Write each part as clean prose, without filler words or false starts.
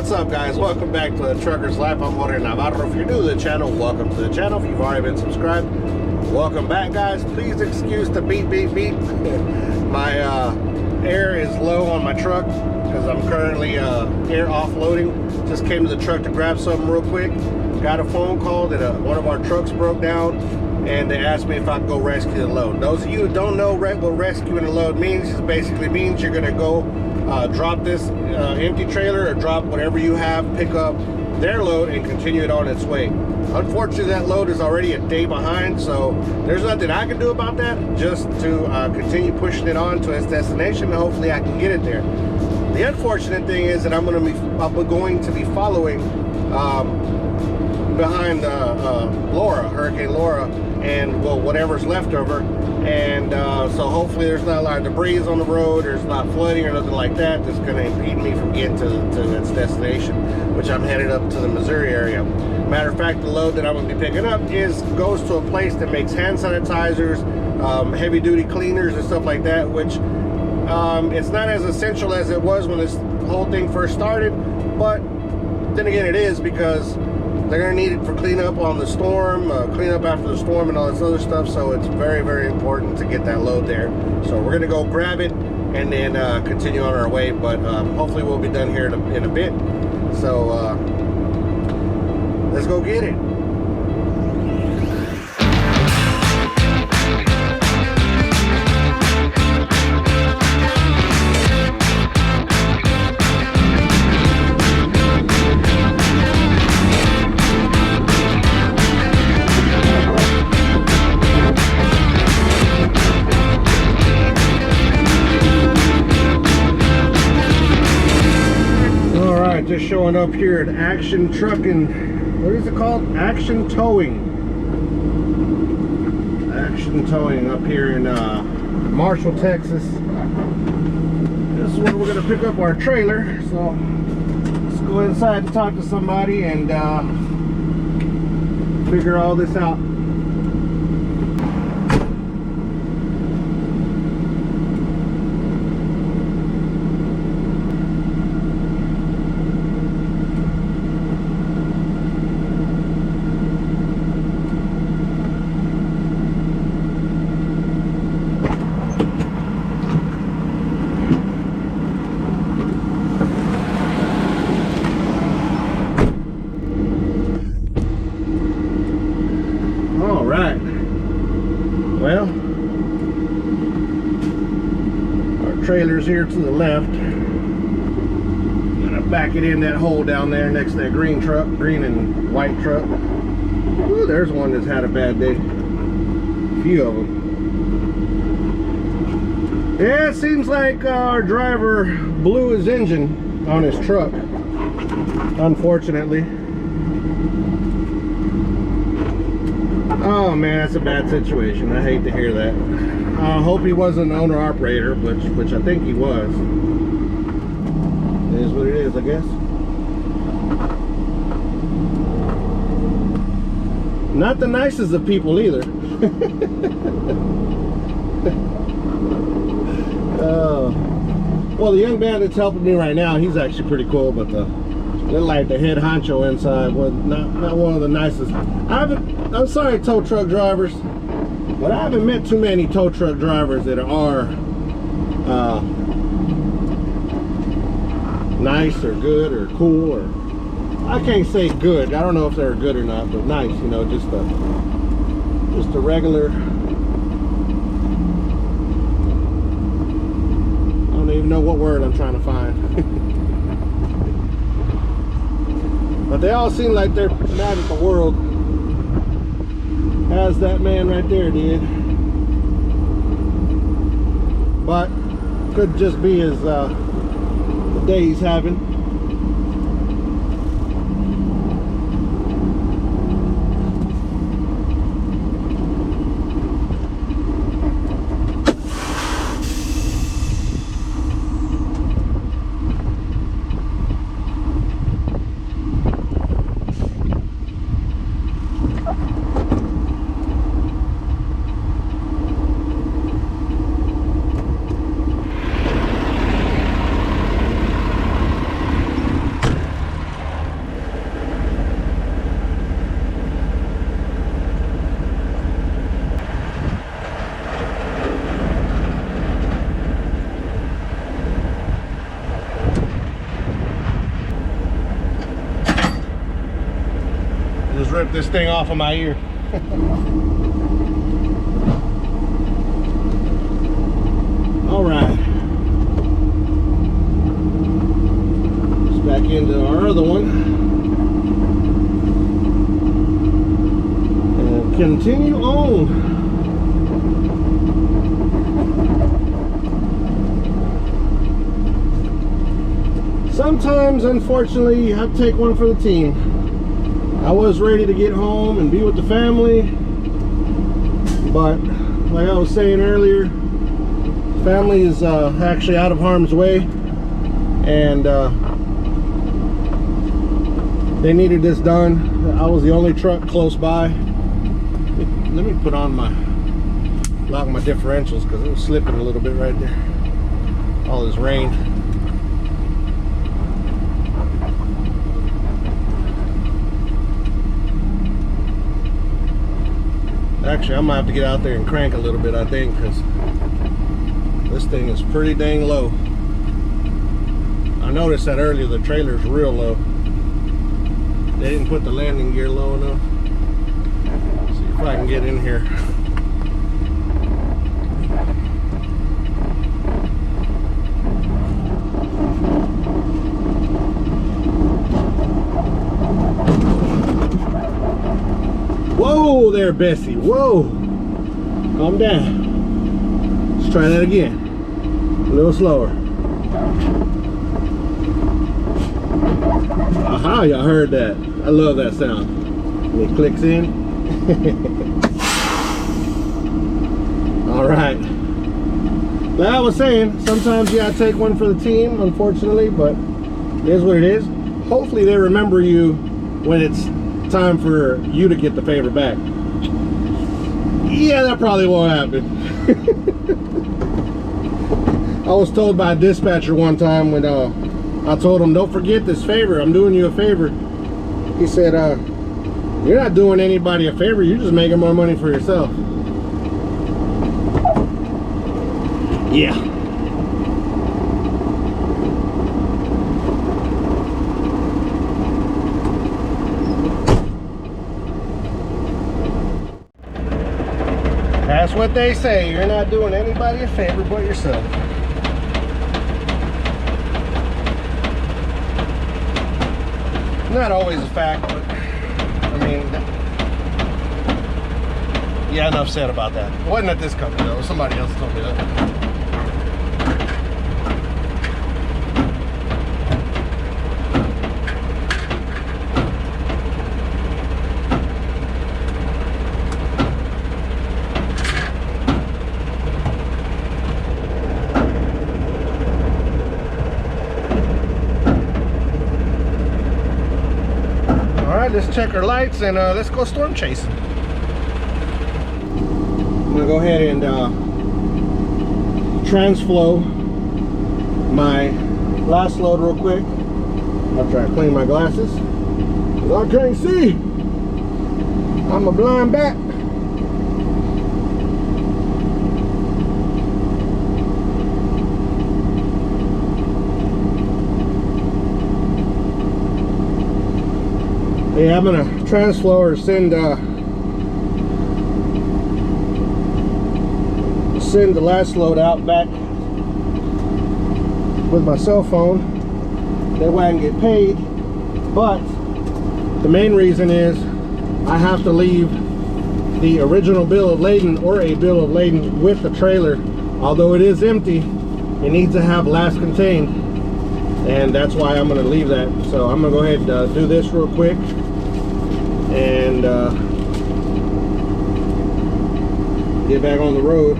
What's up, guys? Welcome back to the Trucker's Life. I'm Jorge Navarro. If you're new to the channel, welcome to the channel. If you've already been subscribed, welcome back, guys. Please excuse the beep beep beep. My air is low on my truck because I'm currently air offloading. Just came to the truck to grab something real quick. Got a phone call that one of our trucks broke down, and they asked me if I could go rescue the load. Those of you who don't know what rescuing a load means, it basically means you're gonna go drop this empty trailer or drop whatever you have, pick up their load and continue it on its way. Unfortunately, that load is already a day behind, so there's nothing I can do about that, just to continue pushing it on to its destination, and hopefully I can get it there. The unfortunate thing is that I'm going to be following behind Hurricane Laura, and well, whatever's left of her, and so hopefully there's not a lot of debris on the road, there's not flooding or nothing like that that's going to impede me from getting to its destination, which I'm headed up to the Missouri area. Matter of fact, the load that I'm going to be picking up goes to a place that makes hand sanitizers, heavy duty cleaners and stuff like that, which it's not as essential as it was when this whole thing first started, but then again it is, because they're going to need it for cleanup on the storm, cleanup after the storm and all this other stuff, so it's very, very important to get that load there. So we're going to go grab it and then continue on our way, but hopefully we'll be done here in a bit. So let's go get it. Just showing up here at Action Trucking. What is it called? Action Towing. Action Towing up here in Marshall, Texas. This is where we're going to pick up our trailer. So let's go inside to talk to somebody and figure all this out. Well, our trailer's here to the left. I'm gonna back it in that hole down there next to that green and white truck. Ooh, there's one that's had a bad day. A few of them. Yeah, it seems like our driver blew his engine on his truck, unfortunately. Oh man, that's a bad situation. I hate to hear that. I hope he wasn't an owner-operator, which I think he was. It is what it is, I guess. Not the nicest of people either. Well, the young man that's helping me right now, he's actually pretty cool, but like the head honcho inside was not one of the nicest. I'm sorry, tow truck drivers, but I haven't met too many tow truck drivers that are nice or good or cool, or I can't say good. I don't know if they're good or not, but nice, you know, just a regular. I don't even know what word I'm trying to find. But they all seem like they're mad at the world, as that man right there did. But could just be his the day he's having. rip this thing off of my ear. All right. Let's back into our other one. And continue on. Sometimes, unfortunately, you have to take one for the team. I was ready to get home and be with the family, but like I was saying earlier, family is actually out of harm's way, and they needed this done. I was the only truck close by. Let me put on lock my differentials because it was slipping a little bit right there. All this rain. Actually, I might have to get out there and crank a little bit, I think, because this thing is pretty dang low. I noticed that earlier, the trailer's real low. They didn't put the landing gear low enough. Let's see if I can get in here. Whoa there, Bessie. Whoa. Calm down. Let's try that again. A little slower. Aha, y'all heard that. I love that sound. And it clicks in. All right. Like I was saying, sometimes you gotta take one for the team, unfortunately, but it is what it is. Hopefully they remember you when it's time for you to get the favor back. Yeah, that probably won't happen. I was told by a dispatcher one time when I told him, don't forget this favor, I'm doing you a favor. He said, you're not doing anybody a favor, you're just making more money for yourself. Yeah. That's what they say. You're not doing anybody a favor but yourself. Not always a fact, but I mean, yeah, enough said about that. It wasn't at this company though. Somebody else told me that. Let's check our lights and let's go storm chasing. I'm gonna go ahead and transflow my last load real quick after I clean my glasses, because I can't see. I'm a blind bat. Yeah, I'm gonna transflow or send the last load out back with my cell phone. That way I can get paid. But the main reason is I have to leave the original bill of lading or a bill of lading with the trailer. Although it is empty, it needs to have last contained, and that's why I'm going to leave that. So I'm going to go ahead and do this real quick and get back on the road.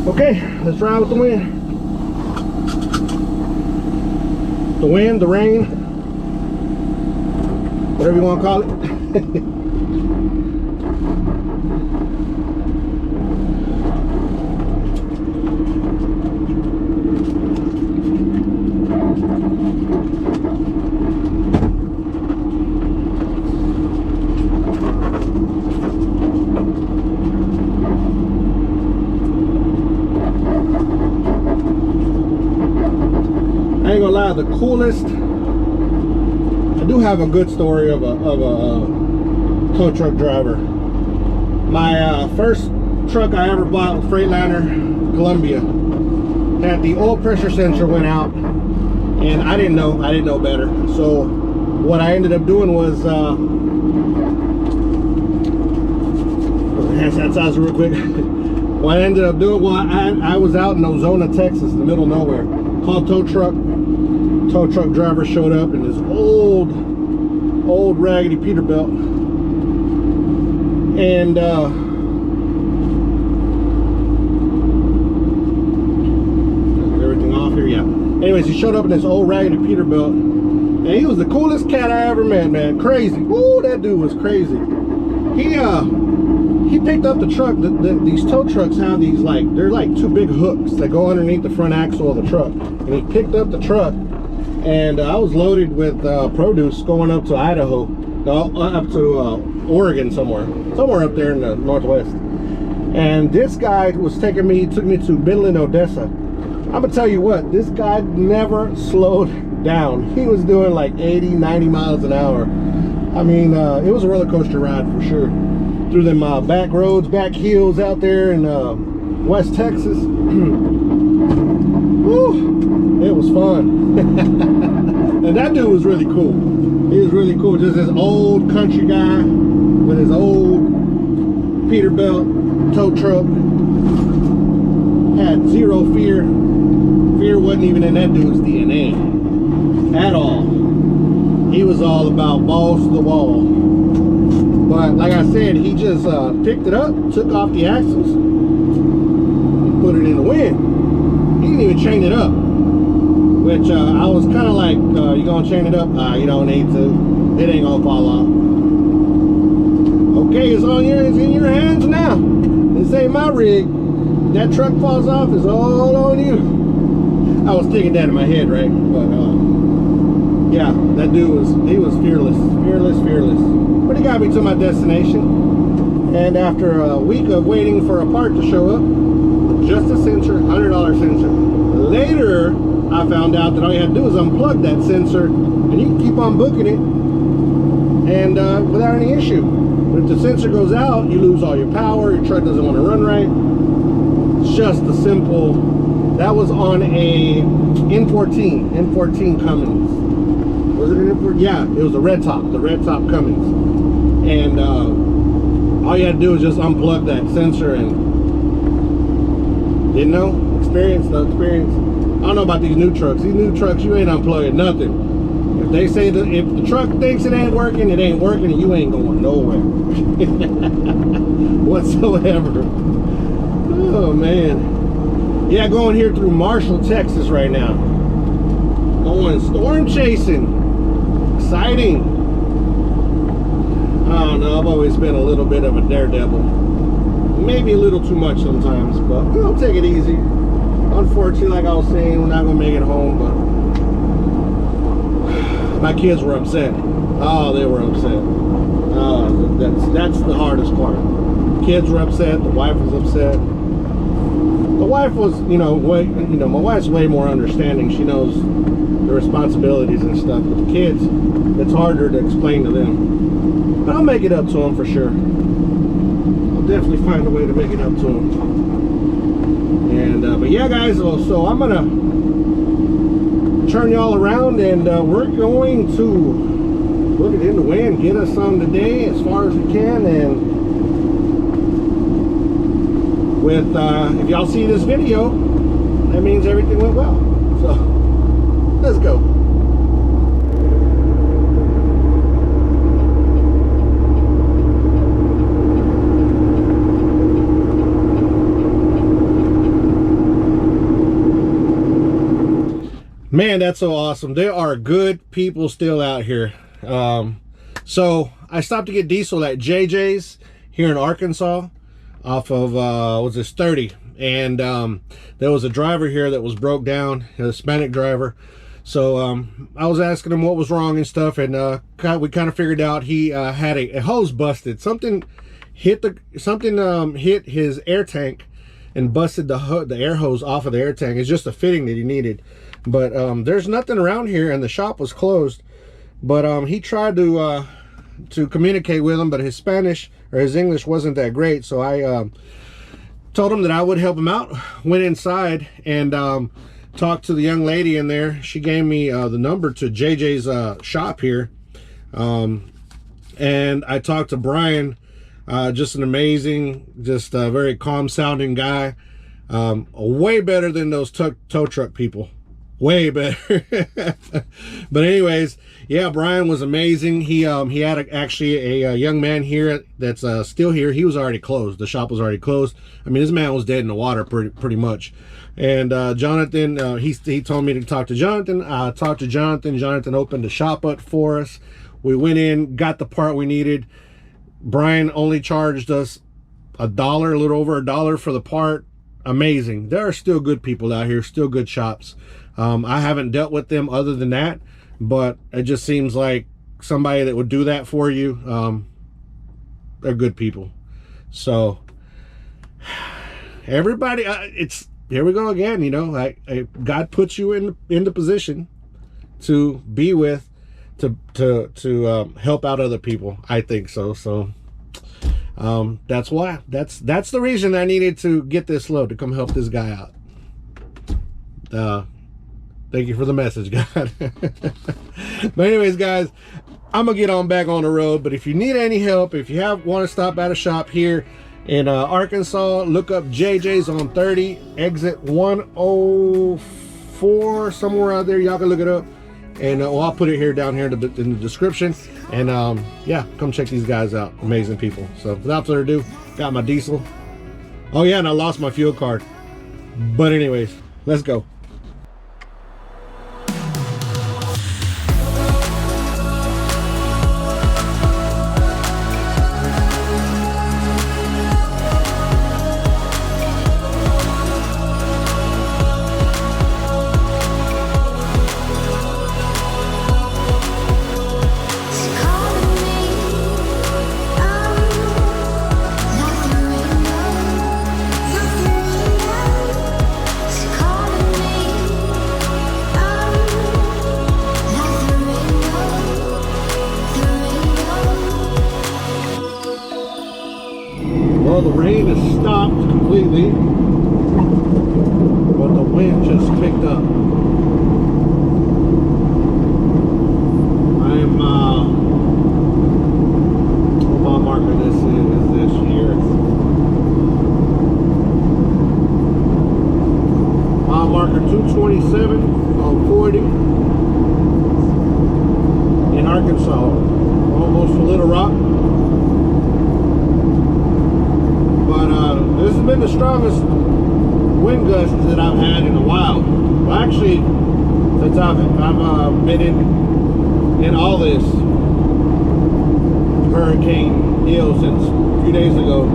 Okay, let's ride with the wind. The wind, the rain, whatever you want to call it. the coolest. I do have a good story of a tow truck driver. My first truck I ever bought was Freightliner Columbia. Had the oil pressure sensor went out, and I didn't know better. So what I ended up doing was that size real quick. What I ended up doing, well, I was out in Ozona, Texas, in the middle of nowhere. Called tow truck. Tow truck driver showed up in this old raggedy Peterbilt, and everything off here, yeah. Anyways, he showed up in this old raggedy Peterbilt, and he was the coolest cat I ever met, man. Crazy. Woo, that dude was crazy. He picked up the truck. These tow trucks have these, like, they're like two big hooks that go underneath the front axle of the truck. And he picked up the truck, and I was loaded with produce going up to Idaho, up to Oregon, somewhere up there in the Northwest. And this guy took me to Midland, Odessa. I'm gonna tell you what, this guy never slowed down. He was doing like 80, 90 miles an hour. I mean, it was a roller coaster ride for sure. Through them back roads, back hills out there in West Texas. Woo, it was fun. And that dude was really cool. He was really cool. Just this old country guy with his old Peterbilt tow truck. Had zero fear. Fear wasn't even in that dude's DNA at all. He was all about balls to the wall. But like I said, he just picked it up, took off the axles, put it in the wind. He didn't even chain it up, which I was kind of like, you gonna chain it up? You don't need to. It ain't gonna fall off. Okay, it's in your hands now. This ain't my rig. That truck falls off, it's all on you. I was thinking that in my head, right? But yeah, that dude was fearless. But he got me to my destination, and after a week of waiting for a part to show up, just a sensor, $100 sensor. Later, I found out that all you had to do is unplug that sensor, and you can keep on booking it, and without any issue. But if the sensor goes out, you lose all your power, your truck doesn't want to run right. It's just a simple. That was on a N14 Cummins. Was it an N14? Yeah, it was the red top Cummins. And all you had to do was just unplug that sensor, and didn't know. Experience. I don't know about these new trucks. These new trucks, you ain't unplugging nothing. If they say that if the truck thinks it ain't working, and you ain't going nowhere whatsoever. Oh man. Yeah, going here through Marshall, Texas right now. Going storm chasing. Exciting. I don't know, I've always been a little bit of a daredevil. Maybe a little too much sometimes, but we'll take it easy. Unfortunately, like I was saying, we're not gonna make it home, but my kids were upset. Oh, they were upset. That's the hardest part. Kids were upset, the wife was upset. The wife was, my wife's way more understanding. She knows the responsibilities and stuff, but the kids, it's harder to explain to them. But I'll make it up to them for sure. I'll definitely find a way to make it up to them. And but yeah, guys, so I'm gonna turn y'all around, and we're going to put it in the wind, get us some today as far as we can. And with if y'all see this video, that means everything went well. So let's go. Man, that's so awesome. There are good people still out here. So I stopped to get diesel at JJ's here in Arkansas off of was this 30, and there was a driver here that was broke down, a Hispanic driver. So I was asking him what was wrong and stuff, and we kind of figured out he had a hose busted. Something hit his air tank, and busted the air hose off of the air tank. It's just a fitting that he needed. But there's nothing around here, and the shop was closed. But he tried to communicate with him, but his Spanish or his English wasn't that great. So I told him that I would help him out. Went inside and talked to the young lady in there. She gave me the number to JJ's shop here. And I talked to Bryan, just an amazing, just very calm sounding guy. Way better than those tow truck people. Way better. But anyways, yeah, Bryan was amazing. He had actually a young man here that's still here. He was already closed. The shop was already closed. I mean, this man was dead in the water pretty much. And Jonathan, he told me to talk to Jonathan. I talked to Jonathan. Jonathan opened the shop up for us. We went in, got the part we needed. Bryan only charged us $1, a little over $1 for the part. Amazing. There are still good people out here, still good shops. I haven't dealt with them other than that, but it just seems like somebody that would do that for you. They're good people. So everybody, here we go again. You know, God puts you in the position to be with, to help out other people. I think so. So that's why. That's the reason I needed to get this load, to come help this guy out. Thank you for the message, God. But anyways, guys, I'm gonna get on back on the road. But if you need any help, if you want to stop at a shop here in Arkansas, look up JJ's on 30, exit 104, somewhere out there. Y'all can look it up. And I'll put it here down here in the description. And yeah, come check these guys out. Amazing people. So without further ado, got my diesel. Oh yeah, and I lost my fuel card. But anyways, let's go. Well, the rain has stopped completely, but the wind just picked up. I am, what mile marker this is this year? Mile marker 227 on 40 in Arkansas, almost to Little Rock. This has been the strongest wind gusts that I've had in a while. Well, actually, since I've been in all this hurricane deal since a few days ago.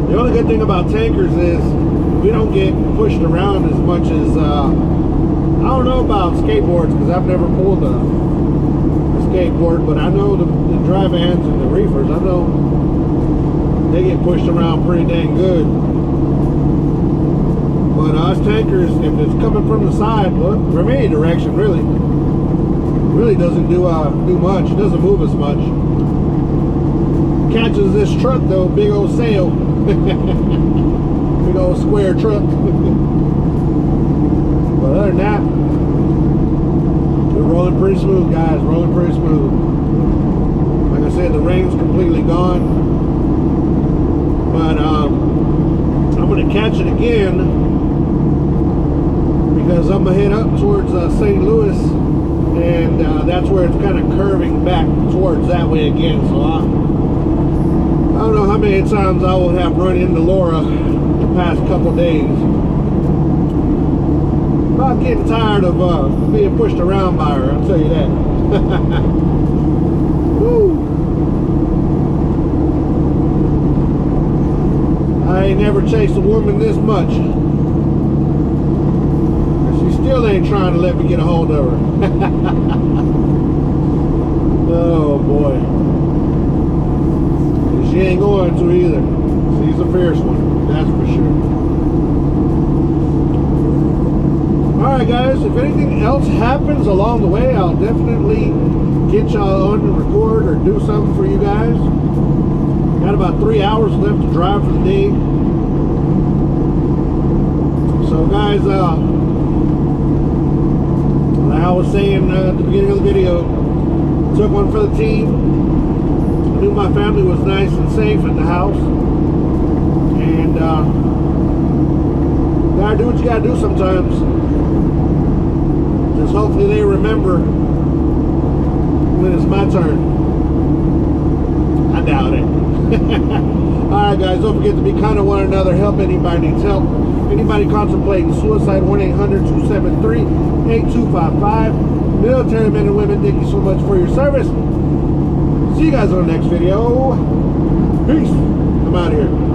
The only good thing about tankers is we don't get pushed around as much as I don't know about skateboards, because I've never pulled a skateboard, but I know the dry vans and the reefers, I know they get pushed around pretty dang good. But us tankers, if it's coming from the side, well, from any direction, really doesn't do much. It doesn't move as much. Catches this truck though, big old sail, big old square truck. But other than that, we're rolling pretty smooth, guys. Rolling pretty smooth. Like I said, the rain's completely gone. But I'm going to catch it again, because I'm going to head up towards St. Louis, and that's where it's kind of curving back towards that way again. So I don't know how many times I will have run into Laura the past couple days. About getting tired of being pushed around by her, I'll tell you that. Woo! I ain't never chased a woman this much. She still ain't trying to let me get a hold of her. Oh boy. And she ain't going to either. He's a fierce one, that's for sure. Alright guys, if anything else happens along the way, I'll definitely get y'all on to record or do something for you guys. Got about 3 hours left to drive for the day. So guys, like I was saying at the beginning of the video, took one for the team. I knew my family was nice and safe at the house. And gotta do what you gotta do sometimes. Just hopefully they remember when it's my turn. I doubt it. Alright guys, don't forget to be kind to one another. Help anybody needs help. Anybody contemplating suicide, 1-800-273-8255. Military men and women, thank you so much for your service. See you guys on the next video. Peace. I'm out of here.